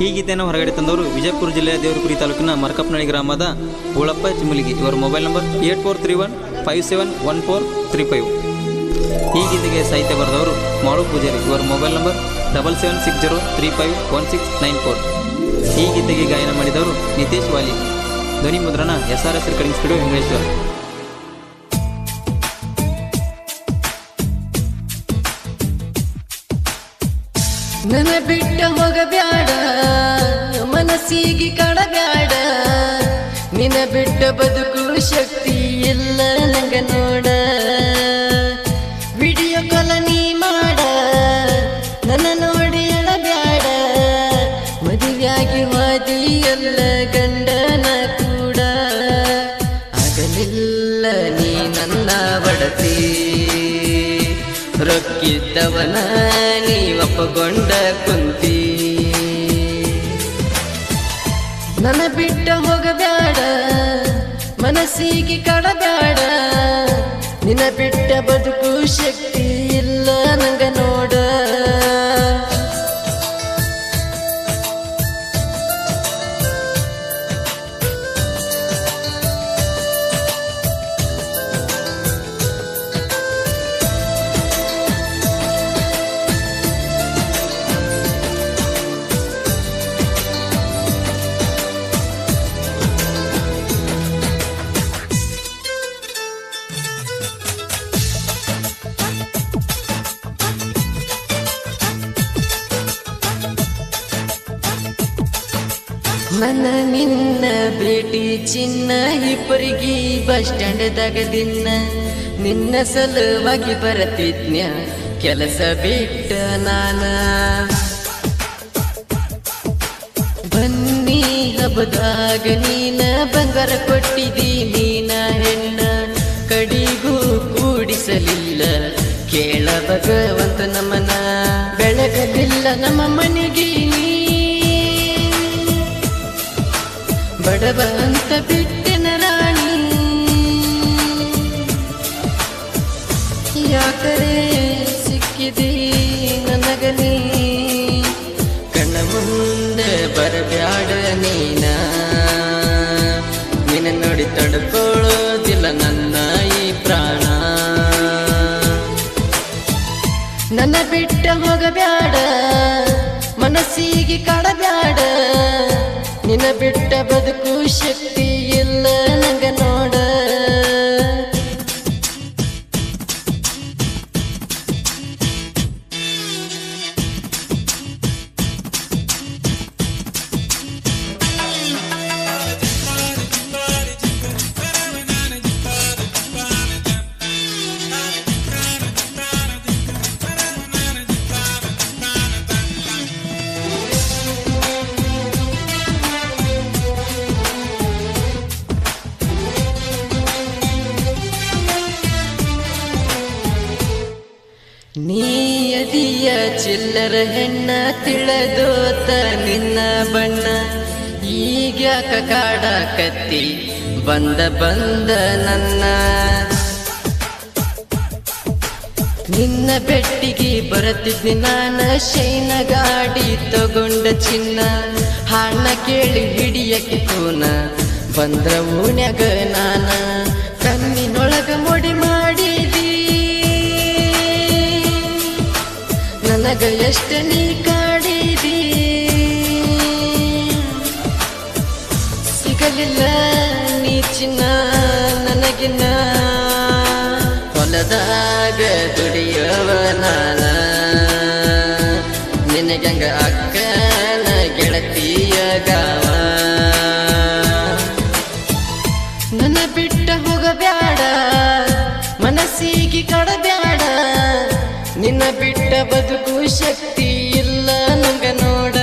ಈ ಗೀತೆಯನ್ನು ಹೊರಗಡೆ ತಂದವರು ವಿಜಯಪುರ ಜಿಲ್ಲೆಯ ದೇವರಪುರಿ ತಾಲೂಕಿನ ಮರಕಪ್ಪನಹಳ್ಳಿ ಗ್ರಾಮದ ಗೋಳಪ್ಪ ಚಿಮುಲಿಗಿ. ಇವರ ಮೊಬೈಲ್ ನಂಬರ್ 8431571435. ಈ ಗೀತೆಗೆ ಸಾಹಿತ್ಯ ಬರೆದವರು ಮಾಳು ಪೂಜಾರಿ. ಇವರ ಮೊಬೈಲ್ ನಂಬರ್ 7760351694. ಈ ಗೀತೆಗೆ ಗಾಯನ ಮಾಡಿದವರು ನಿತೇಶ್ ವಾಲಿ. ಧ್ವನಿ ಮುದ್ರಣ SRS ರೆಕಾರ್ಡಿಂಗ್ ಸ್ಟುಡಿಯೋ ಇಂಗ್ಲೇಶ್ವರ್. ನನ್ನ ಬಿಟ್ಟ ಹೋಗಬ್ಯಾಡ, ಮನಸ್ಸಿಗೆ ಕಡಬ್ಯಾಡ, ನಿನ್ನ ಬಿಟ್ಟ ಬದುಕು ಶಕ್ತಿ ಇಲ್ಲ ನಂಗ ನೋಡ. ವಿಡಿಯೋ ಕಾಲ ನೀ ಮಾಡ, ನನ್ನ ನೋಡಿ ಎಳಬ್ಯಾಡ, ಮದುವೆಯಾಗಿ ಹೋದಿಯಲ್ಲ ಗಂಡನ ಕೂಡ. ಆಗಲಿಲ್ಲ ನೀ ನನ್ನ ಬಡತಿ, ರೊಕ್ಕಿದ್ದವನ ನೀ ಒಪ್ಪಗೊಂಡ ಕುಂತಿ. ನನ್ನ ಬಿಟ್ಟ ಹೋಗಬ್ಯಾಡ, ಮನಸ್ಸಿಗೆ ಕಡಬ್ಯಾಡ, ನಿನ್ನ ಬಿಟ್ಟ ಬದುಕು ಶಕ್ತಿ ಇಲ್ಲ ನಂಗ ನೋಡ. ನನ್ನ ನಿನ್ನ ಭೇಟಿ ಚಿನ್ನ, ಇಬ್ಬರಿಗೆ ಬಸ್ ಸ್ಟ್ಯಾಂಡ್ದಾಗ ದಿನ ನಿನ್ನ ಸಲುವಾಗಿ ಬರತಿದ್ನ್ಯ ಕೆಲಸ ಬಿಟ್ಟ ನಾನ. ಬನ್ನಿ ಹಬ್ಬದಾಗ ನೀನ ಬಂಗಾರ ಕೊಟ್ಟಿದಿ, ನೀನ ಹೆಣ್ಣ ಕಡಿಗೂ ಕೂಡಿಸಲಿಲ್ಲ ಕೇಳ ಭಗವಂತ ನಮನ. ಬೆಳಗಲಿಲ್ಲ ನಮ್ಮ ಮನೆಗೆ ಬಡವ ಅಂತ ಬಿಟ್ಟೆನ ರಾಣಿ. ಯಾಕರೆ ಸಿಕ್ಕಿದಿ ನನಗನಿ, ಕಣ್ಣ ಮುಂದೆ ಬರಬ್ಯಾಡ ನೀನ. ನಿನ್ನ ನೋಡಿ ತಡ್ಕೊಳ್ಳೋದಿಲ್ಲ ನನ್ನ ಈ ಪ್ರಾಣ. ನನ್ನ ಬಿಟ್ಟ ಹೋಗಬ್ಯಾಡ, ಮನಸ್ಸಿಗೆ ಕಡಬ್ಯಾಡ, ನಿನ್ನ ಬಿಟ್ಟ ಬದುಕು ಶಕ್ತಿ ಇಲ್ಲ ನಂಗ ನೋಡ. ನೀಯದಿಯ ಚಿಲ್ಲರ ಹೆಣ್ಣ ತಿಳಿದೋತ ನಿನ್ನ ಬಣ್ಣ. ಈಗ್ಯಾಕ ಕಾಡಕತ್ತಿ ಬಂದ ನನ್ನ, ನಿನ್ನ ಬೆಟ್ಟಿಗೆ ಬರತಿದ್ನಿ ನಾನ. ಶೈನ ಗಾಡಿ ತಗೊಂಡ ಚಿನ್ನ, ಹಣ ಕೇಳಿ ಹಿಡಿಯಕ್ಕೆ ಕೂನ ಬಂದ್ರ ಓಣ್ಯಾಗ ನಾನ. ಕಣ್ಣಿನೊಳಗ ಮೊಡಿ ಮಾಡಿದಿ ನನಗ ಎಷ್ಟ ನೀ ಕಾಡಿದಿ. ಸಿಗಲಿಲ್ಲ ನೀ ಚಿನ್ನ ನನಗಿನ್ನ, ಹೊಲದಾಗ ದುಡಿಯವ ನಾನ. ನಿನಗಂಗ ಅಕ್ಕನ ಗೆಳತಿಯ ಗಾವ. ನನ್ನ ಬಿಟ್ಟ ಹೋಗಬ್ಯಾಡ, ಮನಸ್ಸಿಗೆ ಕಡಬ್ಯಾಡ, ನಿನ್ನ ಬಿಟ್ಟ ಬದುಕು ಶಕ್ತಿ ಇಲ್ಲ ನಂಗ ನೋಡ.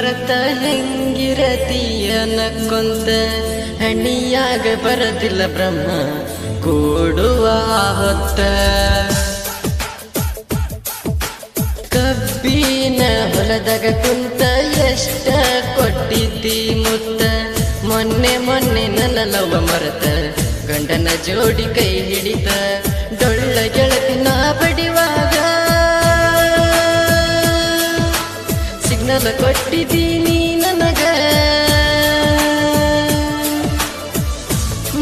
ಮರತ ಹೆಂಗಿರತೀಯ ನಕ್ಕೊಂತ ಹಣಿಯಾಗ ಬರದಿಲ್ಲ ಬ್ರಹ್ಮ ಕೂಡುವ ಹೊತ್ತ ಕಬ್ಬಿನ ಹೊಲದಾಗ ಕುಂತ ಎಷ್ಟ ಕೊಟ್ಟಿದ್ದಿ ಮುತ್ತ ಮೊನ್ನೆ ನನ್ನ ಲವ ಮರತ ಗಂಡನ ಜೋಡಿ ಕೈ ಹಿಡಿತ ಡೊಳ್ಳ ಗೆಳತಿ ನಾ ಬಡಿವಾಗ ಸಿಗ್ನಲ್ ಕೊಟ್ಟಿದ್ದೀನಿ ನನಗ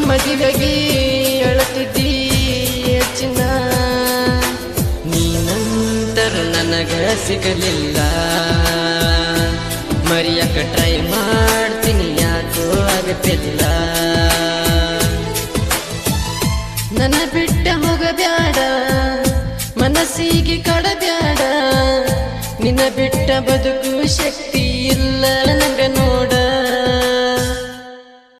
ಮದುವೆಗೆ ಅಳತಿದ್ದಿ ಹೆಚ್ಚಿನ ನೀನಂತರ ನನಗ ಸಿಗಲಿಲ್ಲ ಮರಿಯಕ ಟ್ರೈ ಮಾಡ್ತೀನಿ ಯಾಕೋ ಆಗತ್ತಿಲ್ಲ ನನ್ನ ಬಿಟ್ಟ ಹೋಗಬ್ಯಾಡ ಮನಸ್ಸಿಗೆ ಕಡಬ್ಯಾಡ ನಿನ್ನ ಬಿಟ್ಟ ಬದುಕು ಶಕ್ತಿ